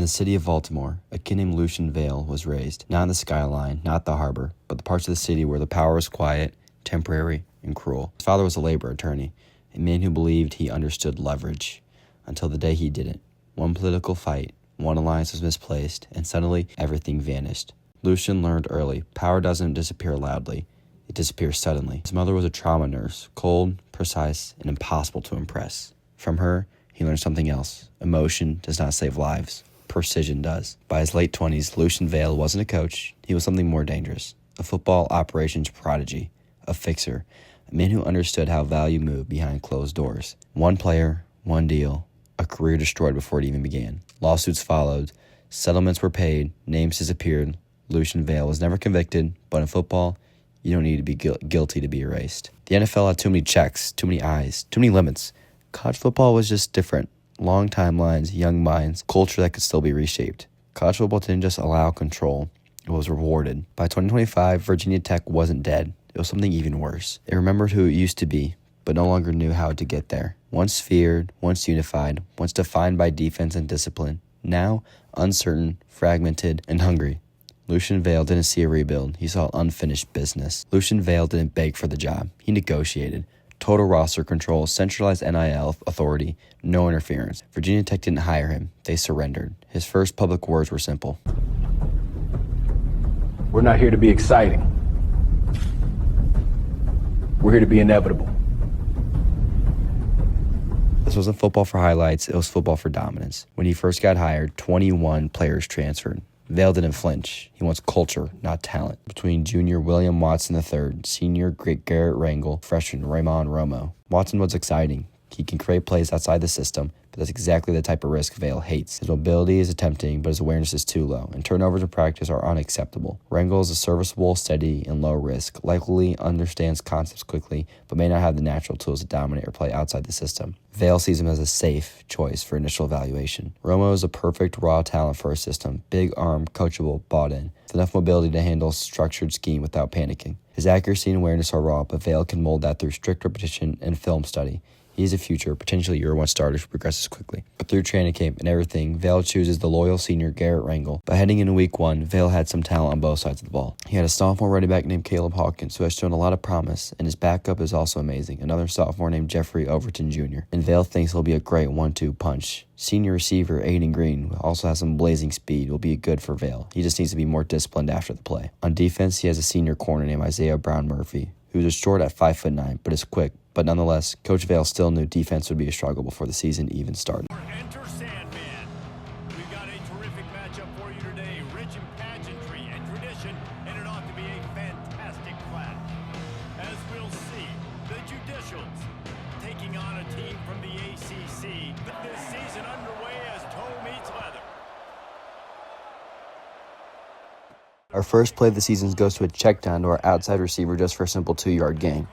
the city of Baltimore, a kid named Lucian Vale was raised, not in the skyline, not the harbor, but the parts of the city where the power was quiet, temporary, and cruel. His father was a labor attorney, a man who believed he understood leverage, until the day he didn't. One political fight, one alliance was misplaced, and suddenly everything vanished. Lucian learned early, power doesn't disappear loudly, it disappears suddenly. His mother was a trauma nurse, cold, precise, and impossible to impress. From her, he learned something else. Emotion does not save lives. Precision does. By his late 20s, Lucian Vale wasn't a coach. He was something more dangerous. A football operations prodigy. A fixer. A man who understood how value moved behind closed doors. One player, one deal. A career destroyed before it even began. Lawsuits followed. Settlements were paid. Names disappeared. Lucian Vale was never convicted, but in football, you don't need to be guilty to be erased. The NFL had too many checks, too many eyes, too many limits. College football was just different. Long timelines, young minds, culture that could still be reshaped. College football didn't just allow control, it was rewarded. By 2025, Virginia Tech wasn't dead. It was something even worse. It remembered who it used to be, but no longer knew how to get there. Once feared, once unified, once defined by defense and discipline. Now, uncertain, fragmented, and hungry. Lucian Vale didn't see a rebuild. He saw unfinished business. Lucian Vale didn't beg for the job. He negotiated. Total roster control, centralized NIL authority, no interference. Virginia Tech didn't hire him. They surrendered. His first public words were simple. We're not here to be exciting. We're here to be inevitable. This wasn't football for highlights. It was football for dominance. When he first got hired, 21 players transferred. Vale didn't flinch. He wants culture, not talent. Between junior William Watson III, senior Garrett Rangel, freshman Raymond Romo. Watson was exciting. He can create plays outside the system, but that's exactly the type of risk Vale hates. His mobility is tempting, but his awareness is too low, and turnovers in practice are unacceptable. Rangel is a serviceable, steady, and low risk, likely understands concepts quickly, but may not have the natural tools to dominate or play outside the system. Vale sees him as a safe choice for initial evaluation. Romo is a perfect raw talent for a system, big arm, coachable, bought in, with enough mobility to handle structured scheme without panicking. His accuracy and awareness are raw, but Vale can mold that through strict repetition and film study. He is a future, potentially year one starter who progresses quickly. But through training camp and everything, Vale chooses the loyal senior Garrett Rangel. But heading into week one, Vale had some talent on both sides of the ball. He had a sophomore running back named Caleb Hawkins, who has shown a lot of promise, and his backup is also amazing, another sophomore named Jeffrey Overton Jr. And Vale thinks he'll be a great 1-2 punch. Senior receiver Aiden Green, who also has some blazing speed, will be good for Vale. He just needs to be more disciplined after the play. On defense, he has a senior corner named Isaiah Brown Murphy, who's short at 5'9", but is quick. But nonetheless, Coach Vale still knew defense would be a struggle before the season even started. Enter Sandman. We've got a terrific matchup for you today, rich in pageantry and tradition, and it ought to be a fantastic clash. As we'll see, the Judicials taking on a team from the ACC. This season underway as toe meets leather. Our first play of the season goes to a check down to our outside receiver just for a simple 2-yard gain.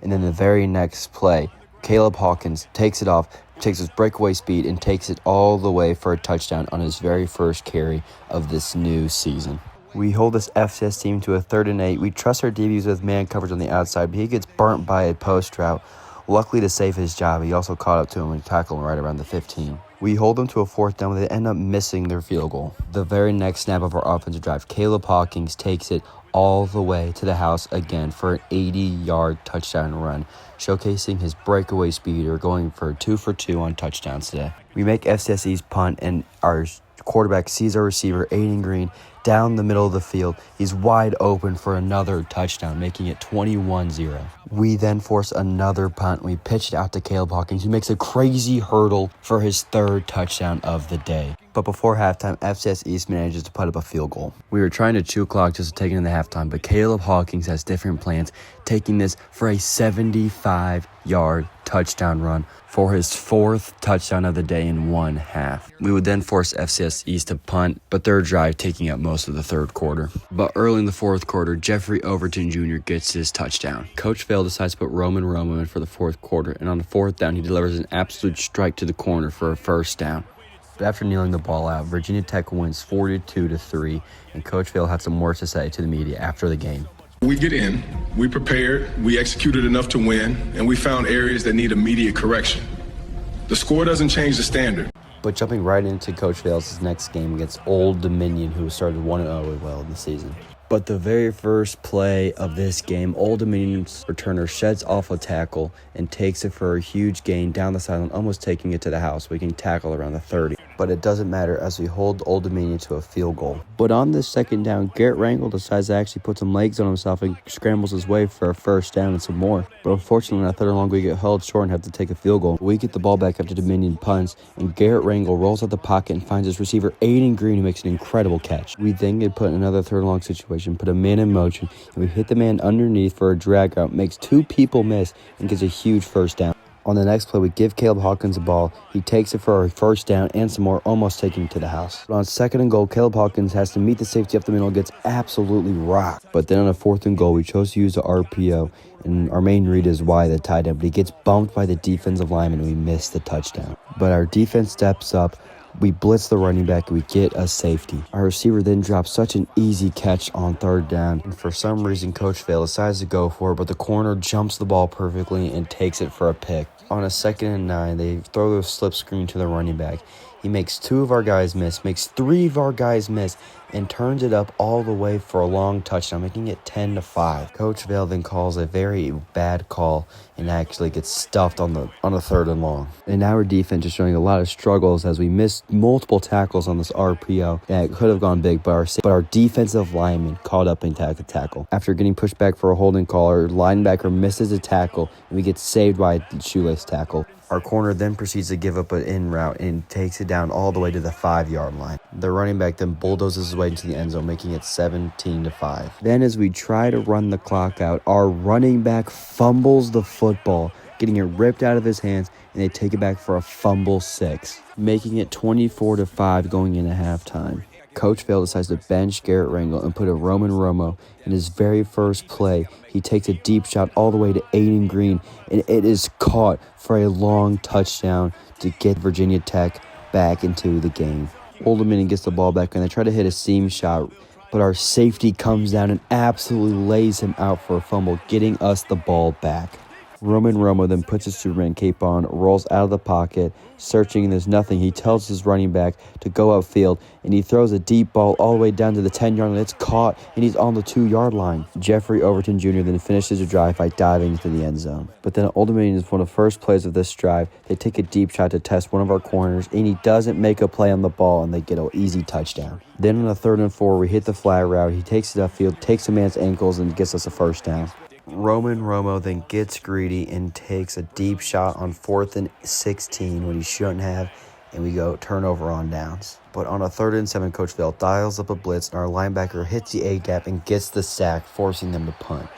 And then the very next play, Caleb Hawkins takes it off, takes his breakaway speed, and takes it all the way for a touchdown on his very first carry of this new season. We hold this FCS team to a 3rd and 8. We trust our DBs with man coverage on the outside, but he gets burnt by a post route. Luckily to save his job, he also caught up to him and tackled him right around the 15. We hold them to a 4th down, but they end up missing their field goal. The very next snap of our offensive drive, Caleb Hawkins takes it all the way to the house again for an 80-yard touchdown run, showcasing his breakaway speed or going for 2 for 2 on touchdowns today. We make FCSE's punt, and our quarterback sees our receiver, Aiden Green, down the middle of the field. He's wide open for another touchdown, making it 21-0. We then force another punt. We pitch it out to Caleb Hawkins, who makes a crazy hurdle for his 3rd touchdown of the day. But before halftime, FCS East manages to put up a field goal. We were trying to chew clock just to take it in the halftime, but Caleb Hawkins has different plans, taking this for a 75-yard touchdown run for his 4th touchdown of the day in 1 half. We would then force FCS East to punt, but their drive taking up most of the 3rd quarter. But early in the 4th quarter, Jeffrey Overton Jr. gets his touchdown. Coach Vale decides to put Roman Romo in for the 4th quarter, and on the 4th down, he delivers an absolute strike to the corner for a 1st down. But after kneeling the ball out, Virginia Tech wins 42-3, and Coach Vale had some words to say to the media after the game. We get in, we prepared, we executed enough to win, and we found areas that need immediate correction. The score doesn't change the standard, But jumping right into Coach Vale's next game against Old Dominion, who started 1-0 well in the season. But the very first play of this game, Old Dominion's returner sheds off a tackle and takes it for a huge gain down the sideline, almost taking it to the house. We can tackle around the 30. But it doesn't matter as we hold Old Dominion to a field goal. But on this second down, Garrett Rangel decides to actually put some legs on himself and scrambles his way for a first down and some more. But unfortunately, on that third and long, we get held short and have to take a field goal. We get the ball back after Dominion punts, and Garrett Rangel rolls out the pocket and finds his receiver Jaden Green, who makes an incredible catch. We then get put in another third and long situation, put a man in motion, and we hit the man underneath for a drag route, makes two people miss, and gets a huge first down. On the next play, we give Caleb Hawkins the ball. He takes it for a first down and some more, almost taking it to the house. But on second and goal, Caleb Hawkins has to meet the safety up the middle and gets absolutely rocked. But then on a fourth and goal, we chose to use the RPO, and our main read is why the tight end, but he gets bumped by the defensive lineman and we miss the touchdown. But our defense steps up. We blitz the running back and we get a safety. Our receiver then drops such an easy catch on third down. And for some reason, Coach Vale decides to go for it, but the corner jumps the ball perfectly and takes it for a pick. On a 2nd and 9, they throw the slip screen to the running back. He makes 2 of our guys miss, makes 3 of our guys miss, and turns it up all the way for a long touchdown, making it 10-5. Coach Vale then calls a very bad call and actually gets stuffed on the 3rd and long. And our defense is showing a lot of struggles as we missed multiple tackles on this RPO that could have gone big, but our defensive lineman caught up and tackle. After getting pushed back for a holding call, our linebacker misses a tackle and we get saved by a shoelace tackle. Our corner then proceeds to give up an in route and takes it down all the way to the 5-yard line. The running back then bulldozes his way into the end zone, making it 17-5. Then as we try to run the clock out, our running back fumbles the football, getting it ripped out of his hands, and they take it back for a fumble 6, making it 24-5 going into halftime. Coach Vale decides to bench Garrett Rangel and put a Roman Romo. In his very first play, he takes a deep shot all the way to Jaden Green, and it is caught for a long touchdown to get Virginia Tech back into the game. Old Dominion gets the ball back, and they try to hit a seam shot, but our safety comes down and absolutely lays him out for a fumble, getting us the ball back. Roman Romo then puts his Superman cape on, rolls out of the pocket, searching, and there's nothing. He tells his running back to go upfield, and he throws a deep ball all the way down to the 10-yard line. It's caught, and he's on the 2-yard line. Jeffrey Overton Jr. then finishes the drive by diving into the end zone. But then Old Dominion is one of the first plays of this drive. They take a deep shot to test one of our corners, and he doesn't make a play on the ball, and they get an easy touchdown. Then on a 3rd and 4, we hit the flat route. He takes it upfield, takes a man's ankles, and gets us a first down. Roman Romo then gets greedy and takes a deep shot on 4th and 16 when he shouldn't have, and we go turnover on downs. But on a 3rd and 7, Coach Vale dials up a blitz, and our linebacker hits the A-gap and gets the sack, forcing them to punt.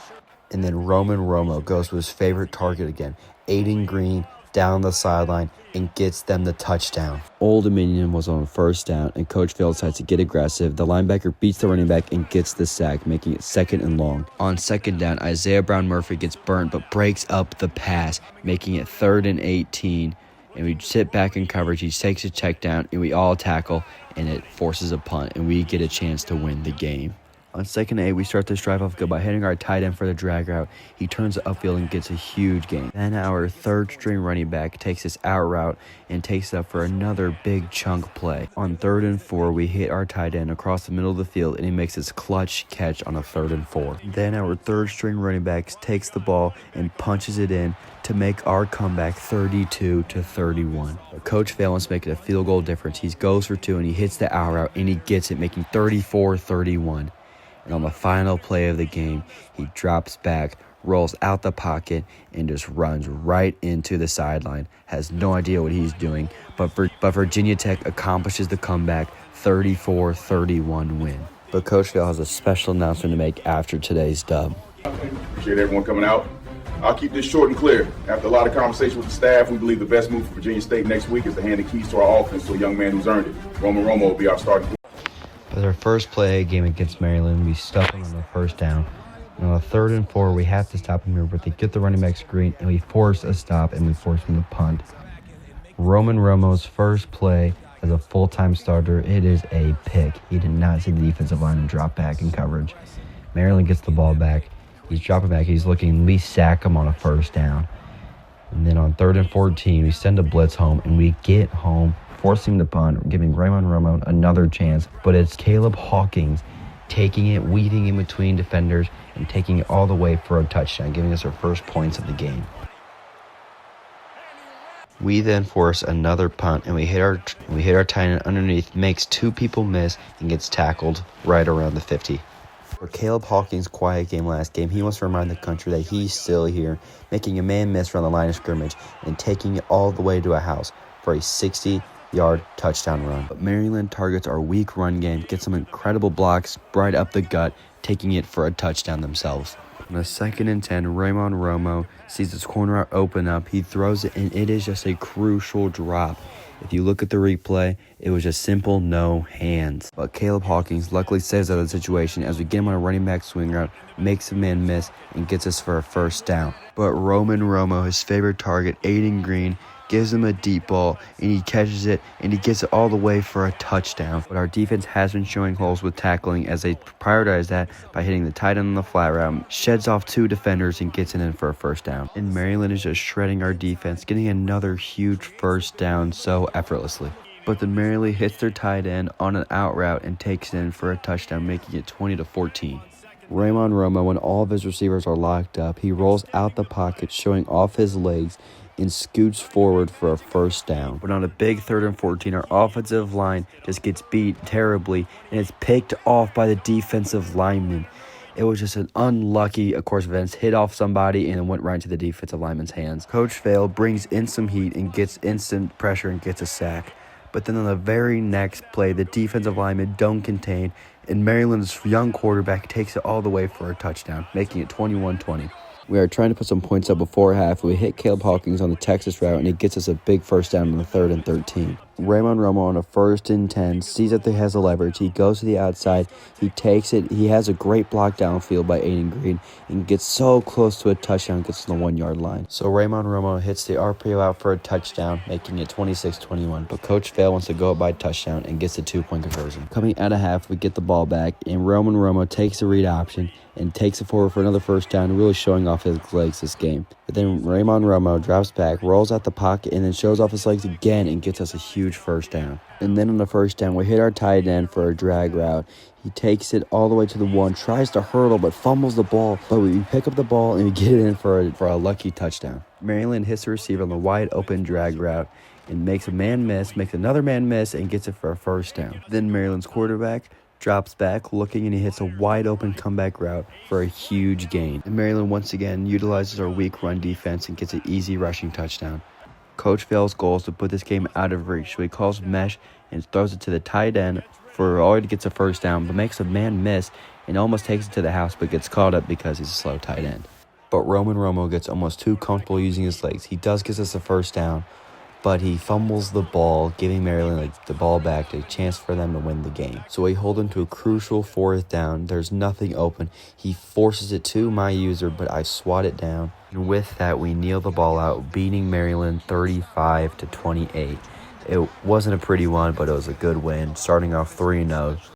And then Roman Romo goes to his favorite target again, Jaden Green, down the sideline and gets them the touchdown. Old Dominion was on 1st down, and Coach Vale decides to get aggressive. The linebacker beats the running back and gets the sack, making it 2nd and long. On 2nd down, Isaiah Brown-Murphy gets burnt but breaks up the pass, making it 3rd and 18. And we sit back in coverage. He takes a check down, and we all tackle, and it forces a punt, and we get a chance to win the game. On 2nd and 8, we start this drive off good by hitting our tight end for the drag route. He turns it upfield and gets a huge gain. Then our 3rd-string running back takes this out route and takes it up for another big chunk play. On 3rd and 4, we hit our tight end across the middle of the field, and he makes his clutch catch on a 3rd and 4. Then our 3rd-string running back takes the ball and punches it in to make our comeback 32-31. Coach Vale wants to make it a field goal difference. He goes for 2, and he hits the out route, and he gets it, making 34-31. And on the final play of the game, he drops back, rolls out the pocket, and just runs right into the sideline. Has no idea what he's doing, but Virginia Tech accomplishes the comeback, 34-31 win. But Coach Vale has a special announcement to make after today's dub. Appreciate everyone coming out. I'll keep this short and clear. After a lot of conversation with the staff, we believe the best move for Virginia State next week is to hand the keys to our offense to a young man who's earned it. Roman Romo will be our starting. With our first play game against Maryland, we stuff him on the 1st down. And on the 3rd and 4, we have to stop him here, but they get the running back screen, and we force a stop, and we force him to punt. Roman Romo's first play as a full-time starter, it is a pick. He did not see the defensive line and drop back in coverage. Maryland gets the ball back. He's dropping back. He's looking, we sack him on a 1st down. And then on 3rd and 14, we send a blitz home, and we get home forcing the punt, giving Raymond Romo another chance. But it's Caleb Hawkins taking it, weaving in between defenders, and taking it all the way for a touchdown, giving us our first points of the game. We then force another punt, and we hit our tight end underneath, makes two people miss, and gets tackled right around the 50. For Caleb Hawkins' quiet game last game, he wants to remind the country that he's still here, making a man miss around the line of scrimmage and taking it all the way to a house for a 60-yard touchdown run. But Maryland targets our weak run game, gets some incredible blocks right up the gut, taking it for a touchdown themselves. On a 2nd and 10, Raymond Romo sees his corner out open up. He throws it, and it is just a crucial drop. If you look at the replay, it was just simple no hands. But Caleb Hawkins luckily saves out of the situation as we get him on a running back swing route, makes a man miss, and gets us for a first down. But Roman Romo, his favorite target, Aiden Green, gives him a deep ball, and he catches it, and he gets it all the way for a touchdown. But our defense has been showing holes with tackling as they prioritize that by hitting the tight end on the flat route, sheds off two defenders, and gets it in for a first down. And Maryland is just shredding our defense, getting another huge first down so effortlessly. But the Maryland hits their tight end on an out route and takes it in for a touchdown, making it 20-14. Raymond Romo, when all of his receivers are locked up, he rolls out the pocket, showing off his legs, and scoots forward for a first down. But on a big 3rd and 14, our offensive line just gets beat terribly, and it's picked off by the defensive lineman. It was just an unlucky, of course, events, hit off somebody and then went right into the defensive lineman's hands. Coach Vale brings in some heat and gets instant pressure and gets a sack. But then on the very next play, the defensive lineman don't contain, and Maryland's young quarterback takes it all the way for a touchdown, making it 21-20. We are trying to put some points up before half. We hit Caleb Hawkins on the Texas route, and it gets us a big first down on the 3rd and 13. Raymond Romo on a 1st and 10 sees that he has a leverage. He goes to the outside. He takes it. He has a great block downfield by Aiden Green and gets so close to a touchdown, gets to the 1-yard line. So Raymond Romo hits the RPO out for a touchdown, making it 26-21. But Coach Vale wants to go up by touchdown and gets the 2-point conversion. Coming out of half, we get the ball back, and Raymond Romo takes the read option and takes it forward for another first down, really showing off his legs this game. But then Raymond Romo drops back, rolls out the pocket, and then shows off his legs again and gets us a huge first down. And then on the first down, we hit our tight end for a drag route. He takes it all the way to the 1, tries to hurdle, but fumbles the ball. But we pick up the ball and we get it in for a lucky touchdown. Maryland hits the receiver on the wide open drag route and makes a man miss, makes another man miss, and gets it for a first down. Then Maryland's quarterback drops back looking, and he hits a wide open comeback route for a huge gain. And Maryland once again utilizes our weak run defense and gets an easy rushing touchdown. Coach Vale's goal is to put this game out of reach, so he calls mesh and throws it to the tight end for already gets a first down, but makes a man miss and almost takes it to the house, but gets caught up because he's a slow tight end. But Roman Romo gets almost too comfortable using his legs. He does get us a first down, but he fumbles the ball, giving Maryland the ball back, a chance for them to win the game. So we hold him to a crucial 4th down. There's nothing open. He forces it to my user, but I swat it down. And with that, we kneel the ball out, beating Maryland 35-28. It wasn't a pretty one, but it was a good win, starting off 3-0.